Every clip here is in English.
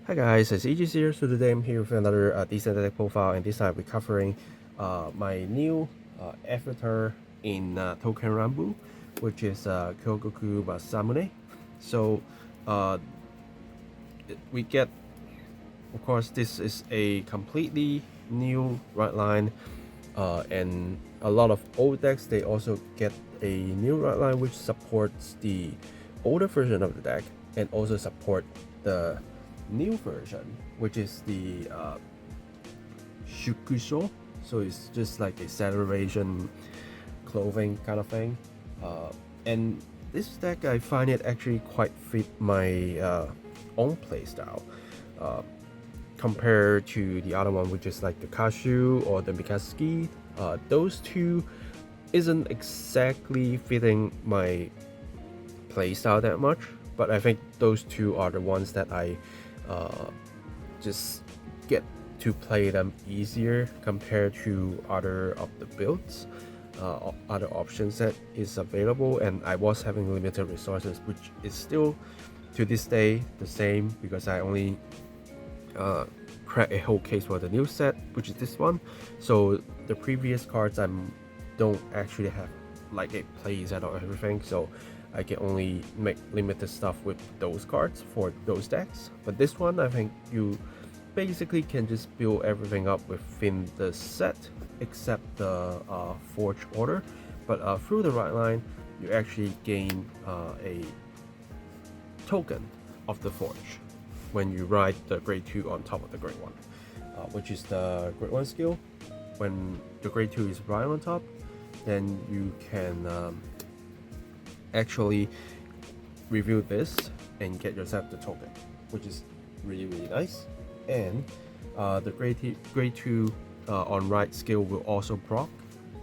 Hi guys, it's Aegis here. So today I'm here with another decent deck profile, and this time we're covering my new avatar in Touken Ranbu, which is Kyougoku Masamune. So we get, of course, this is a completely new right line, and a lot of old decks they also get a new right line which supports the older version of the deck and also support the new version, which is the shukusho. So it's just like a celebration clothing kind of thing, and this deck I find it actually quite fit my own playstyle, compared to the other one, which is like the Kashu or the Mikazuki. Those two isn't exactly fitting my playstyle that much, but I think those two are the ones that I just get to play them easier compared to other of the builds, other options that is available. And I was having limited resources, which is still to this day the same, because I only crack a whole case for the new set, which is this one. So the previous cards don't actually have like a playset or everything, so I can only make limited stuff with those cards for those decks. But this one, I think you basically can just build everything up within the set except the Forge order. But through the right line, you actually gain a token of the Forge when you ride the grade 2 on top of the grade 1, which is the grade 1 skill. When the grade 2 is right on top, then you can actually review this and get yourself the token, which is really nice. And the grade 2 on right skill will also proc,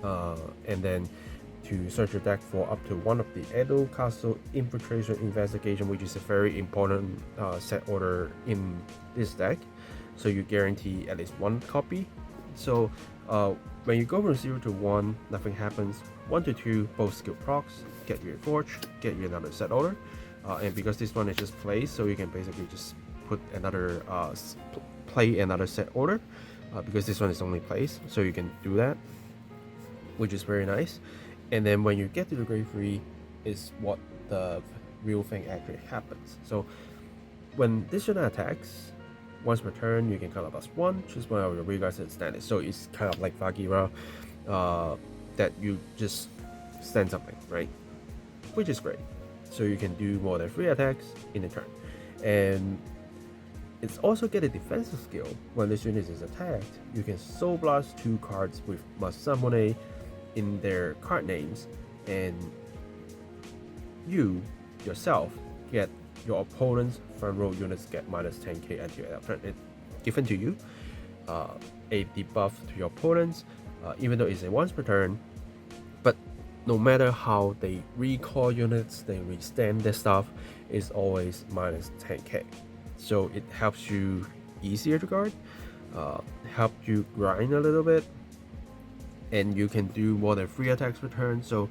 and then to search your deck for up to one of the Edo Castle Infiltration Investigation, which is a very important set order in this deck. So you guarantee at least one copy. So when you go from 0 to 1, nothing happens. 1 to 2, both skill procs, get you a Forge, get you another set order. And because this one is just play, so you can basically just put another play another set order, because this one is only plays, so you can do that, which is very nice. And then when you get to the grade 3 is what the real thing actually happens. So when this unit attacks, once per turn, you can color +1, choose one of your regards and stand it. So it's kind of like Vagira, that you just stand something, right? Which is great. So you can do more than 3 attacks in a turn. And it's also get a defensive skill. When this unit is attacked, you can Soul Blast 2 cards with Masamune in their card names, and you yourself get your opponent's front row units get minus 10k until end of turn. It's given to you, a debuff to your opponents, even though it's a once per turn. But no matter how they recall units, they restand their stuff, is always minus 10k. So it helps you easier to guard, help you grind a little bit, and you can do more than 3 attacks per turn. So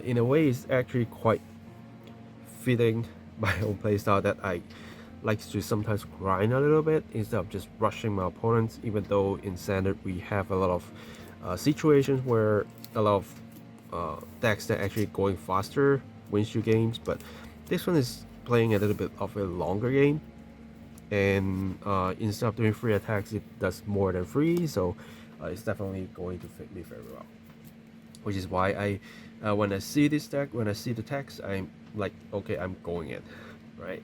in a way, it's actually quite fitting my own playstyle, that I like to sometimes grind a little bit instead of just rushing my opponents. Even though in standard we have a lot of situations where a lot of decks that actually going faster wins you games, but this one is playing a little bit of a longer game, and instead of doing 3 attacks, it does more than 3. So it's definitely going to fit me very well, which is why I when I see this deck, when I see the text, I'm like, okay, I'm going in, right?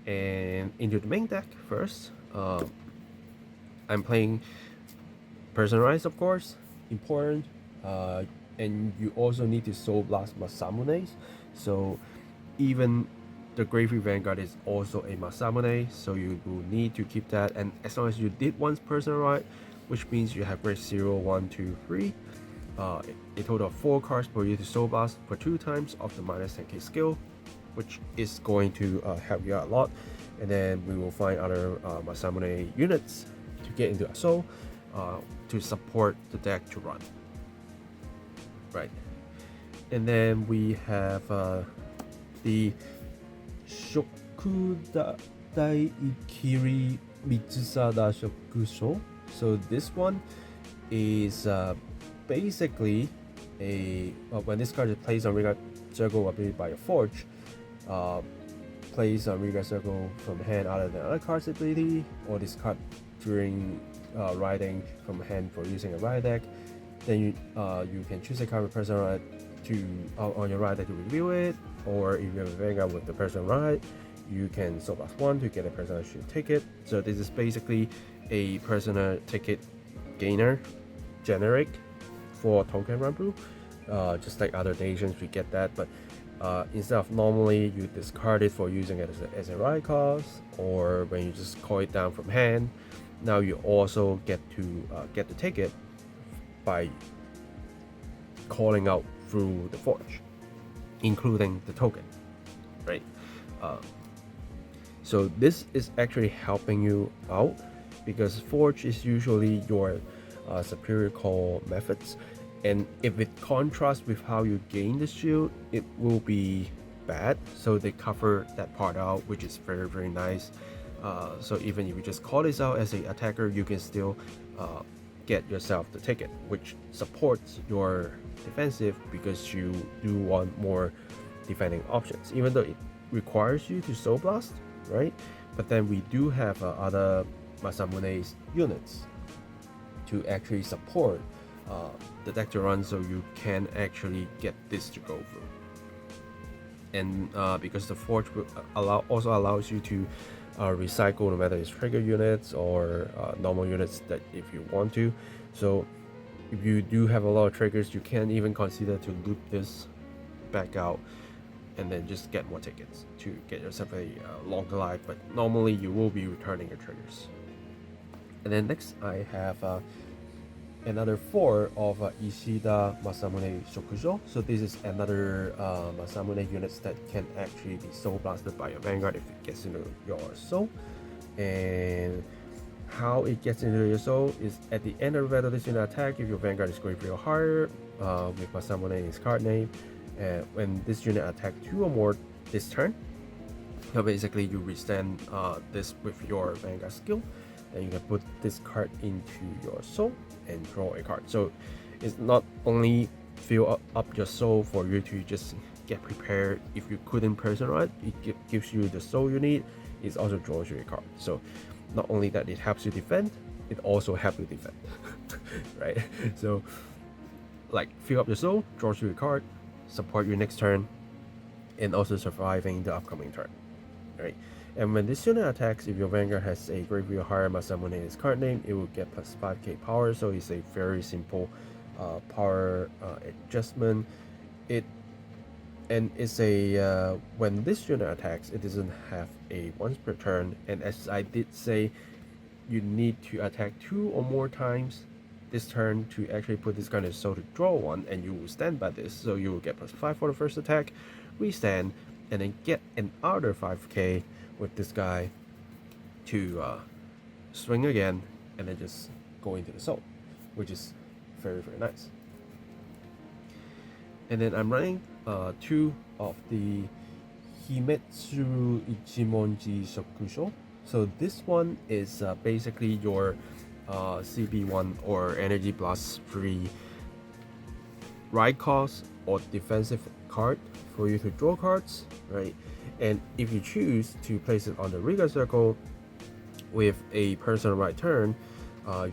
And into the main deck first, I'm playing Personalized, of course, important, and you also need to Soul Blast Masamunes. So even the Cardfight Vanguard is also a Masamune, so you will need to keep that. And as long as you did once Personalized, which means you have grade 0, 1, 2, 3, a total of 4 cards for you to Soul Blast for 2 times of the minus 10k skill, which is going to help you out a lot. And then we will find other Masamune units to get into a soul, to support the deck to run, right? And then we have the Dai Ikiri Mitsusada Shokusho. So this one is basically when this card is placed on Riga Circle ability by a Forge, plays on Riga Circle from hand other than other card's ability, or discard during riding from hand for using a ride deck. Then you can choose a card with person ride on your ride deck to reveal it, or if you have a Vanguard with the person ride, you can soul blast 1 to get a personal ticket. So this is basically a personal ticket gainer generic for Touken Ranbu. Just like other nations, we get that, but instead of normally you discard it for using it as a ride cost, or when you just call it down from hand, now you also get to get the ticket by calling out through the Forge, including the token, right? So this is actually helping you out because Forge is usually your superior call methods, and if it contrasts with how you gain the shield, it will be bad. So they cover that part out, which is very, very nice. So even if you just call this out as an attacker, you can still get yourself the ticket, which supports your defensive because you do want more defending options, even though it requires you to soul blast, right? But then we do have other Masamune's units to actually support the deck to run, so you can actually get this to go through. And because the Forge will also allows you to recycle no matter it's trigger units or normal units that if you want to. So if you do have a lot of triggers, you can even consider to loop this back out and then just get more tickets to get yourself a longer life, but normally you will be returning your triggers. And then next I have another 4 of Ishida Masamune Shokujo. So this is another Masamune units that can actually be soul blasted by your Vanguard if it gets into your soul. And how it gets into your soul is at the end of the battle this unit attack, if your Vanguard is graveyard or higher with Masamune in its card name, and when this unit attack 2 or more this turn, so basically you restand this with your Vanguard skill, and you can put this card into your soul and draw a card. So it's not only fill up your soul for you to just get prepared if you couldn't personalize, it gives you the soul you need, it also draws you a card. So not only that it helps you defend, it also helps you defend. Right? So like fill up your soul, draws you a card, support your next turn, and also surviving the upcoming turn. Right? And when this unit attacks, if your Vanguard has a graveyard higher Masamune in its card name, it will get plus 5k power. So it's a very simple power adjustment. It's a when this unit attacks, it doesn't have a once per turn. And as I did say, you need to attack 2 or more times this turn to actually put this kind of soul to draw 1, and you will stand by this. So you will get plus 5 for the first attack, restand, and then get another 5k with this guy to swing again, and then just go into the soul, which is very, very nice. And then I'm running 2 of the Himetsu Ichimonji Shokusho. So this one is basically your CB1 or Energy Blast 3 ride cost or defensive card for you to draw cards, right? And if you choose to place it on the Riga Circle with a personal right turn,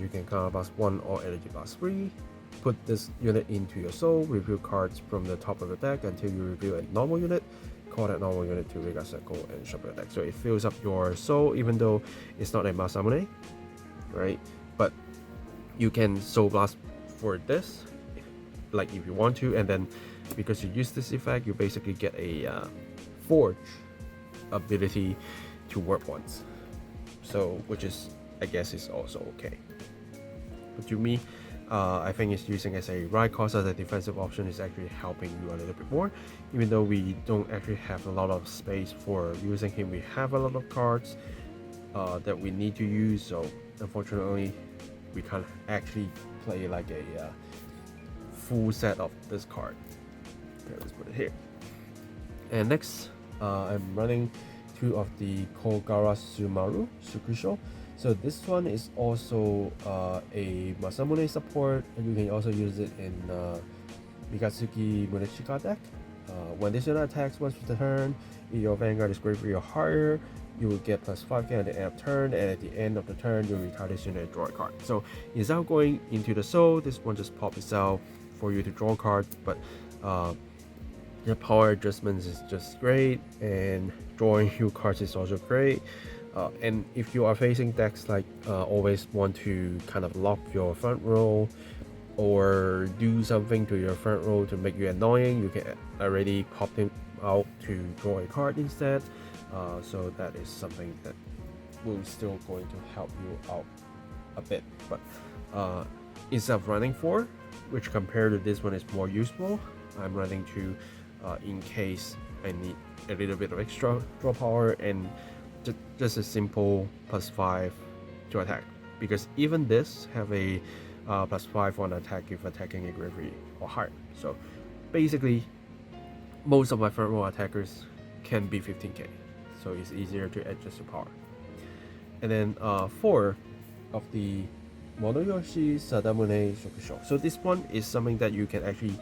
you can counter blast 1 or Energy Blast 3, put this unit into your soul, reveal cards from the top of the deck until you reveal a normal unit, call that normal unit to Riga Circle and shuffle your deck. So it fills up your soul even though it's not a Masamune, right? But you can soul blast for this, like if you want to, and then because you use this effect, you basically get a Forge ability to work once, so which is, I guess, is also okay. But to me, I think it's using as a ride cost as a defensive option is actually helping you a little bit more, even though we don't actually have a lot of space for using him. We have a lot of cards that we need to use, so unfortunately we can't actually play like a full set of this card. Okay, let's put it here. And next I'm running 2 of the Kogara Sumaru Sukusho. So this one is also a Masamune support, and you can also use it in Mikatsuki Munechika deck. When this unit attacks once per turn, if your Vanguard is great for your higher, you will get +5k at the end of turn, and at the end of the turn, you retire this unit and draw a card. So instead of going into the soul, this one just pops itself for you to draw cards, but the power adjustments is just great, and drawing new cards is also great. And if you are facing decks like always want to kind of lock your front row or do something to your front row to make you annoying, you can already pop him out to draw a card instead. So that is something that will still going to help you out a bit. But instead of running 4, which compared to this one is more useful, I'm running 2 in case I need a little bit of extra draw power and just a simple +5 to attack, because even this have a +5 on attack if attacking a gravity or higher. So basically most of my front row attackers can be 15k, so it's easier to adjust the power. And then 4 of the Monoyoshi Sadamune Shokusho. So this one is something that you can actually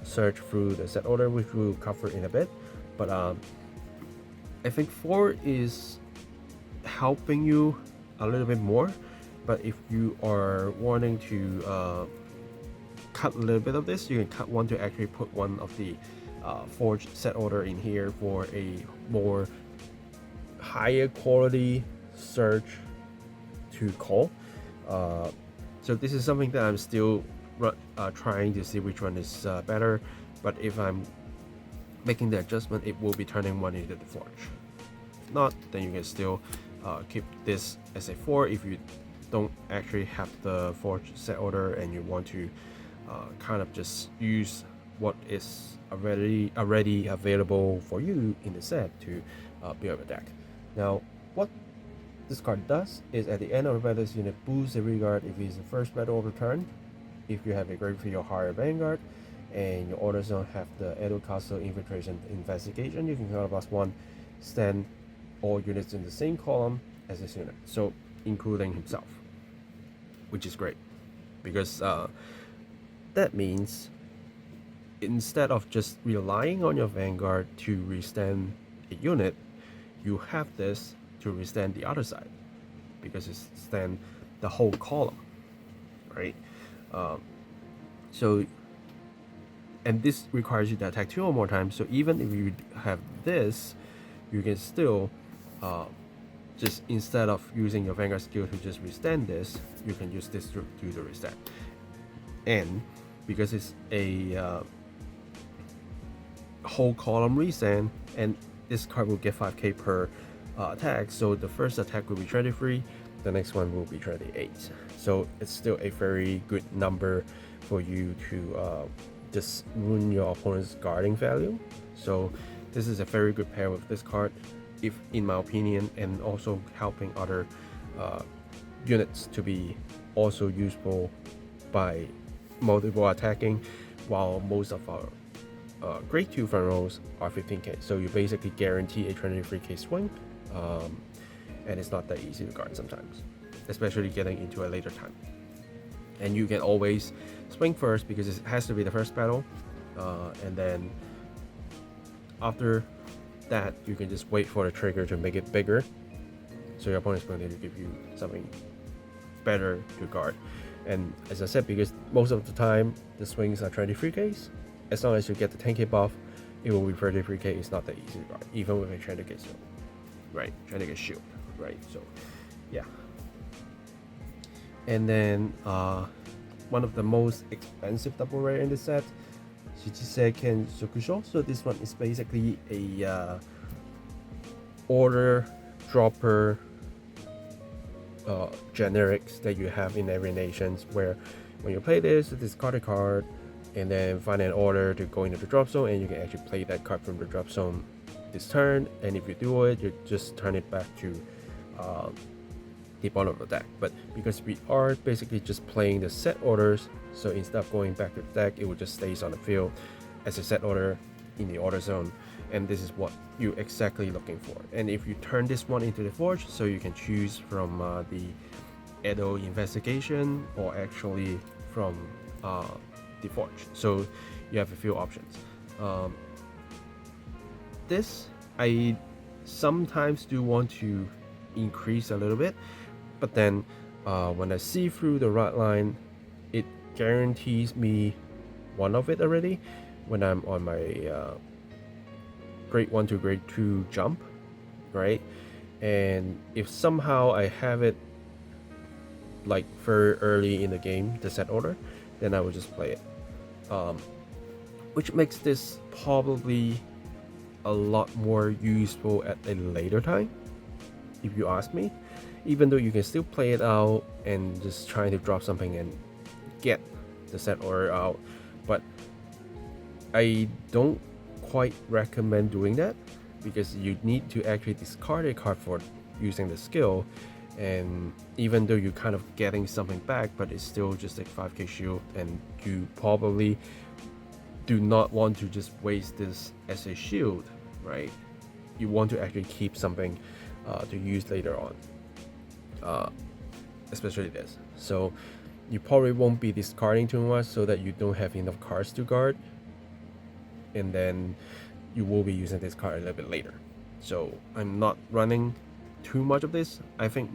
search through the set order, which we'll cover in a bit. But I think 4 is helping you a little bit more. But if you are wanting to cut a little bit of this, you can want to actually put one of the forged set order in here for a more higher quality search to call. So this is something that I'm still trying to see which one is better. But if I'm making the adjustment, it will be turning one into the forge. If not, then you can still keep this as a 4 if you don't actually have the forge set order and you want to kind of just use what is already available for you in the set to build a deck. Now, what this card does is at the end of the battle, this unit boosts the regard if it's the first battle of the turn. If you have a gravity or higher Vanguard, and your order zone have the Edo Castle Infiltration Investigation, you can count +1, stand all units in the same column as this unit, so including himself, which is great, because that means instead of just relying on your Vanguard to restand a unit, you have this to restand the other side, because it stand the whole column, right? So, and this requires you to attack 2 or more times, so even if you have this, you can still just instead of using your Vanguard skill to just restand this, you can use this to do the restand. And because it's a whole column restand, and this card will get 5k per attack, so the first attack will be 23, the next one will be 28. So it's still a very good number for you to just ruin your opponent's guarding value. So this is a very good pair with this card, if in my opinion, and also helping other units to be also useful by multiple attacking, while most of our grade 2 front rows are 15k, so you basically guarantee a 23k swing, and it's not that easy to guard sometimes, especially getting into a later time. And you can always swing first because it has to be the first battle, and then after that you can just wait for the trigger to make it bigger, so your opponent's going to give you something better to guard. And as I said, because most of the time the swings are 23ks, as long as you get the 10k buff, it will be 33k. It's not that easy to guard, even with a trying to get shield, right? Trying to get shield, right? So yeah. And then one of the most expensive double rare in the set, Shichiseiken Shokusho. So this one is basically a order dropper generics that you have in every nation, where when you play this, discard a card and then find an order to go into the drop zone, and you can actually play that card from the drop zone this turn, and if you do it, you just turn it back to the bottom of the deck. But because we are basically just playing the set orders, so instead of going back to the deck, it will just stays on the field as a set order in the order zone, and this is what you're exactly looking for. And if you turn this one into the forge, so you can choose from the Edo investigation or actually from the forge, so you have a few options. This I sometimes do want to increase a little bit, but then when I see through the red line, it guarantees me one of it already when I'm on my grade 1 to grade 2 jump, right? And if somehow I have it like very early in the game, the set order, then I will just play it, which makes this probably a lot more useful at a later time, if you ask me. Even though you can still play it out and just trying to drop something and get the set order out, but I don't quite recommend doing that, because you need to actually discard a card for using the skill, and even though you're kind of getting something back, but it's still just a 5k shield, and you probably do not want to just waste this as a shield, right? You want to actually keep something to use later on, especially this. So you probably won't be discarding too much so that you don't have enough cards to guard, and then you will be using this card a little bit later. So I'm not running too much of this. I think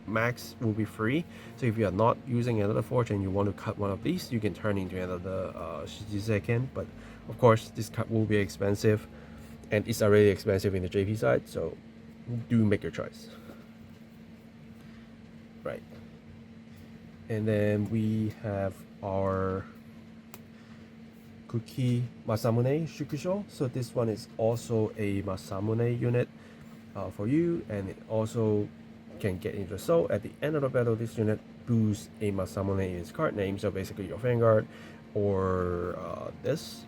max will be free, so if you are not using another forge and you want to cut one of these, you can turn into another Shijiseiken, but of course this card will be expensive, and it's already expensive in the JP side, so do make your choice. Right, and then we have our Kyougoku Masamune Shukusho. So this one is also a Masamune unit for you, and it also can get into the soul. At the end of the battle, this unit boosts a Masamune in its card name, so basically your Vanguard or this,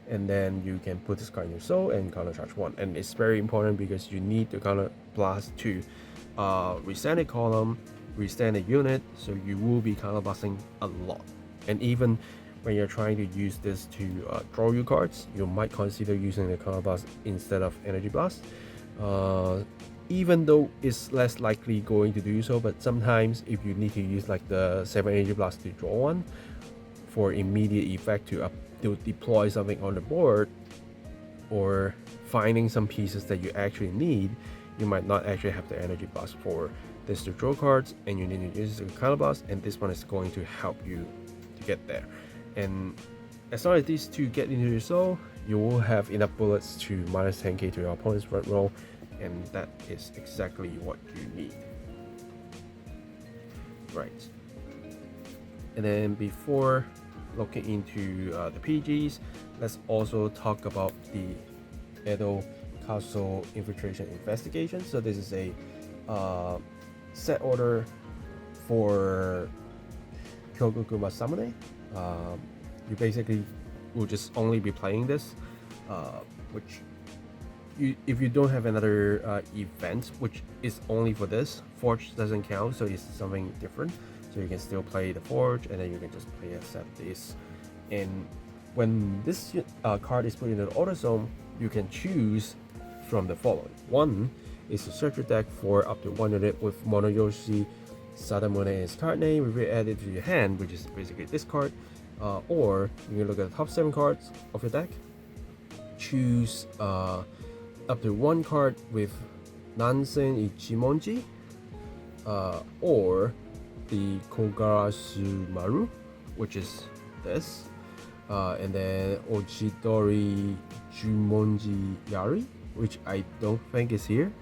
and then you can put this card in your soul and counter charge 1. And it's very important because you need to counter blast to restand a column, restand a unit, so you will be counter blasting a lot. And even when you're trying to use this to draw your cards, you might consider using the counter blast instead of energy blast, even though it's less likely going to do so. But sometimes if you need to use like the 7 energy blast to draw one for immediate effect to deploy something on the board, or finding some pieces that you actually need, you might not actually have the energy blast for this to draw cards, and you need to use the counter blast, and this one is going to help you to get there. And as long as these two get into your soul, you will have enough bullets to minus 10k to your opponent's front row, and that is exactly what you need. Right. And then before looking into the PGs, let's also talk about the Edo Castle Infiltration Investigation. So this is a set order for Kyougoku Masamune. You basically will just only be playing this, which if you don't have another event, which is only for this, Forge doesn't count, so it's something different. So you can still play the Forge, and then you can just play accept this. And when this card is put into the auto zone, you can choose from the following. One is to search your deck for up to 1 unit with Monoyoshi Sadamune in its card name, will be added to your hand, which is basically this card. Or you can look at the top 7 cards of your deck, choose up to 1 card with Nansen Ichimonji, or the Kogarasu Maru, which is this, and then Ojidori Jumonji Yari, which I don't think is here,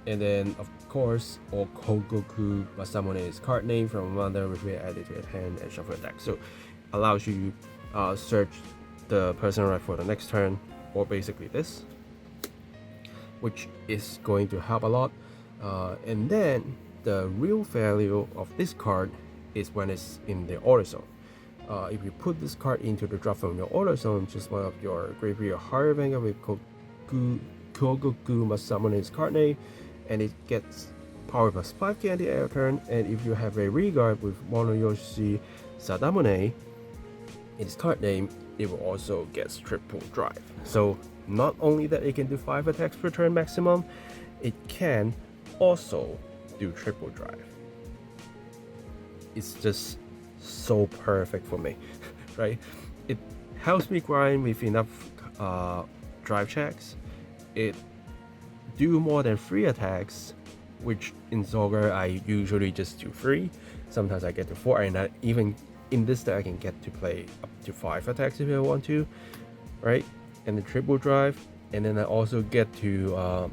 and then of course, or Kyougoku Masamune's card name from Commander, which we added to your hand and shuffle your deck. So allows you to search the person right for the next turn, or basically this, which is going to help a lot. And then the real value of this card is when it's in the auto zone. If you put this card into the drop from your auto zone, just one of your graveyard higher Vanguard with Kyougoku Masamune's card name, and it gets power plus 5k at the air turn. And if you have a regard with Monoyoshi Sadamune, its card name, it will also get triple drive. So not only that it can do 5 attacks per turn maximum, it can also do triple drive. It's just so perfect for me, right? It helps me grind with enough drive checks. It do more than 3 attacks, which in Zogger I usually just do 3. Sometimes I get to 4, and even in this deck I can get to play up to 5 attacks if I want to, right? And the triple drive, and then I also get to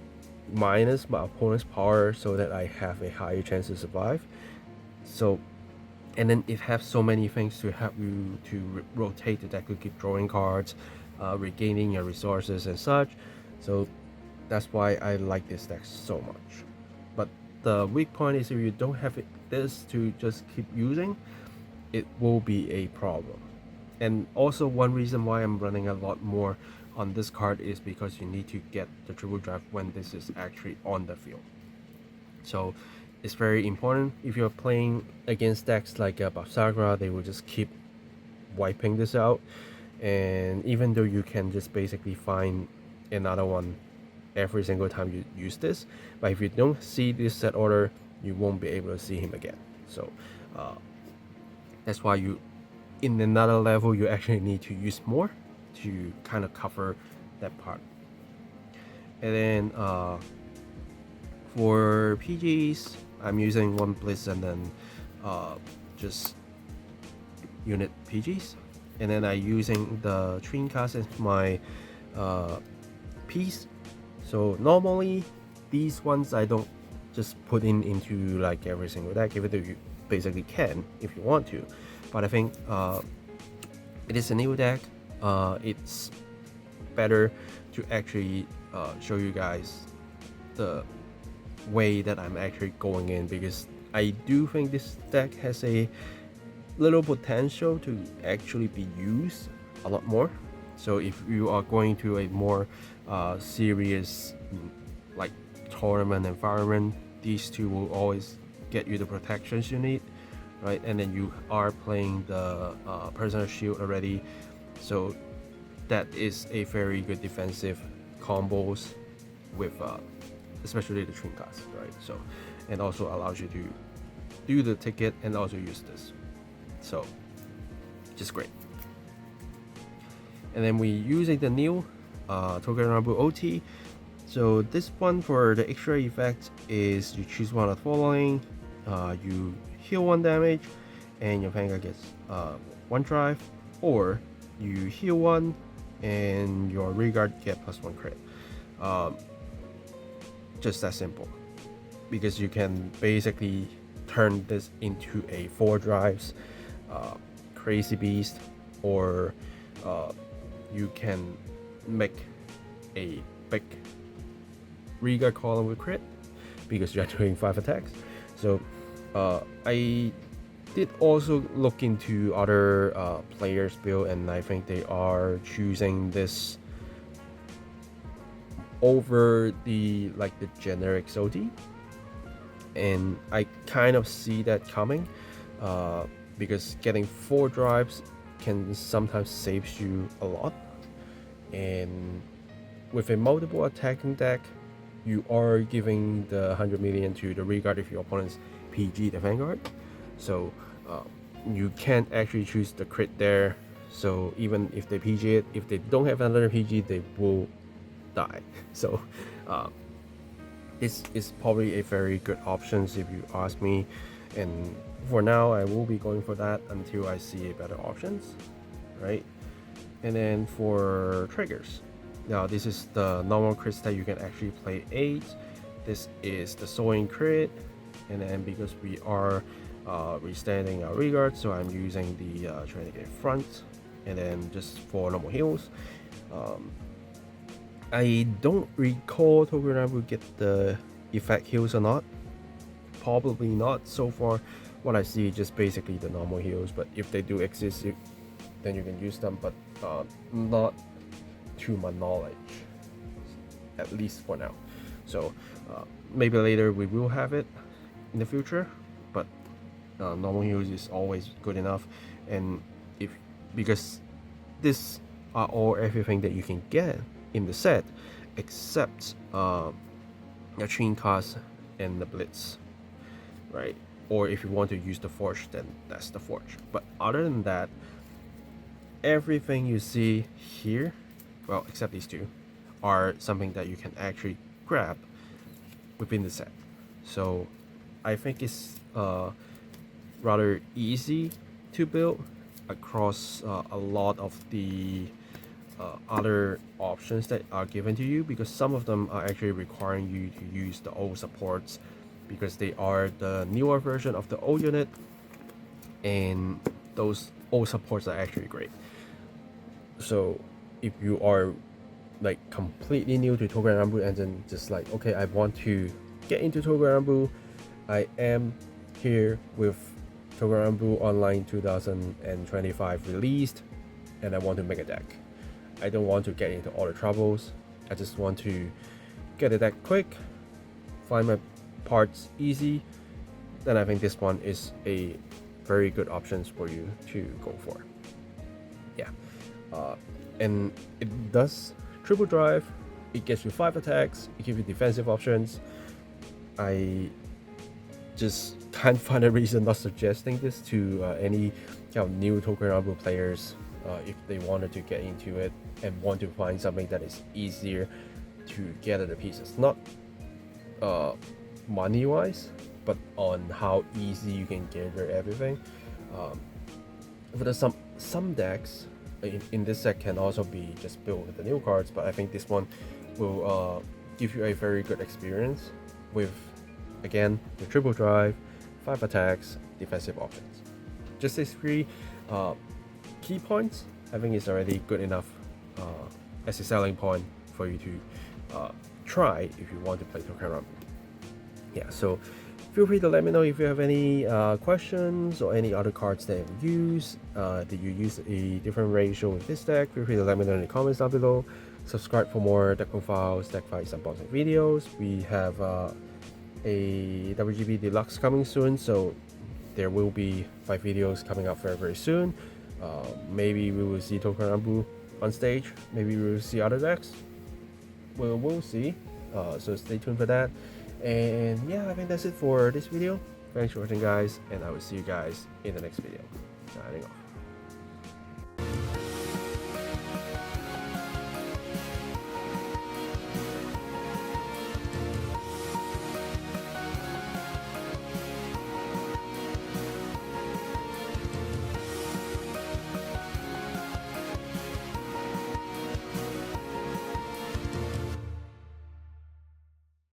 minus my opponent's power so that I have a higher chance to survive. So, and then it has so many things to help you to rotate the deck to keep drawing cards, regaining your resources and such. So that's why I like this deck so much. But the weak point is if you don't have this to just keep using, it will be a problem. And also one reason why I'm running a lot more on this card is because you need to get the triple drive when this is actually on the field. So it's very important. If you're playing against decks like Babsagra, they will just keep wiping this out. And even though you can just basically find another one every single time you use this, but if you don't see this set order, you won't be able to see him again. So that's why you, in another level, you actually need to use more to kind of cover that part. And then for PGs, I'm using 1 Blitz and then just unit PGs, and then I'm using the Twin Cast as my piece. So normally these ones I don't just put into like every single deck, even though you basically can if you want to, but I think it is a new deck. It's better to actually show you guys the way that I'm actually going in, because I do think this deck has a little potential to actually be used a lot more. So if you are going to a more serious like tournament environment, these two will always get you the protections you need, right? And then you are playing the personal shield already, so that is a very good defensive combos with especially the Twin Cast, right? So, and also allows you to do the ticket and also use this, so just great. And then we using the new Touken Ranbu OT. So this one for the extra effect is you choose one of the following. You heal 1 damage and your Vanguard gets 1 drive, or you heal 1 and your Regard get +1 crit. Just that simple, because you can basically turn this into a 4 drives crazy beast, or you can make a big Regard column with crit because you're doing 5 attacks. So I did also look into other players' build, and I think they are choosing this over the generic OT, and I kind of see that coming because getting 4 drives can sometimes save you a lot, and with a multiple attacking deck, you are giving the 100 million to the Regard if your opponent's PG the Vanguard. So you can't actually choose the crit there. So even if they PG it, if they don't have another PG, they will die. So this is probably a very good option if you ask me. And for now, I will be going for that until I see a better options, right? And then for triggers, now this is the normal crits that you can actually play 8. This is the sewing crit, and then because we are restanding our Regard, so I'm using the Trinity front, and then just for normal heals. I don't recall Touken Ranbu get the effect heals or not. Probably not. So far, what I see is just basically the normal heals, but if they do exist, then you can use them, but not to my knowledge, at least for now. So maybe later we will have it in the future, but normal heals is always good enough. And because this are all everything that you can get in the set, except the chain cards and the blitz, right? Or if you want to use the forge, then that's the forge. But other than that, everything you see here, well, except these two, are something that you can actually grab within the set. So I think it's rather easy to build across a lot of the other options that are given to you, because some of them are actually requiring you to use the old supports because they are the newer version of the old unit, and those old supports are actually great. So if you are like completely new to Touken Ranbu and then just like, okay, I want to get into Touken Ranbu, I am here with Touken Ranbu Online 2025 released, and I want to make a deck. I don't want to get into all the troubles. I just want to get a deck quick, find my parts easy. Then I think this one is a very good options for you to go for. Yeah, and it does triple drive. It gets you 5 attacks. It gives you defensive options. I just can't find a reason not suggesting this to any kind of new Touken Ranbu players if they wanted to get into it and want to find something that is easier to gather the pieces. Not money wise, but on how easy you can gather everything. For the some decks in this set can also be just built with the new cards, but I think this one will give you a very good experience with, again, the triple drive, 5 attacks, defensive options. Just these 3 key points, I think is already good enough as a selling point for you to try if you want to play Touken Ranbu. Yeah, so feel free to let me know if you have any questions or any other cards that you use. Did you use a different ratio with this deck? Feel free to let me know in the comments down below. Subscribe for more deck profiles, deck fights, unboxing videos. We have a WGB Deluxe coming soon, so there will be 5 videos coming up very, very soon. Maybe we will see Touken Ranbu on stage. Maybe we will see other decks. We'll see. So stay tuned for that. And yeah, I think that's it for this video. Thanks for watching, guys, and I will see you guys in the next video. Signing off.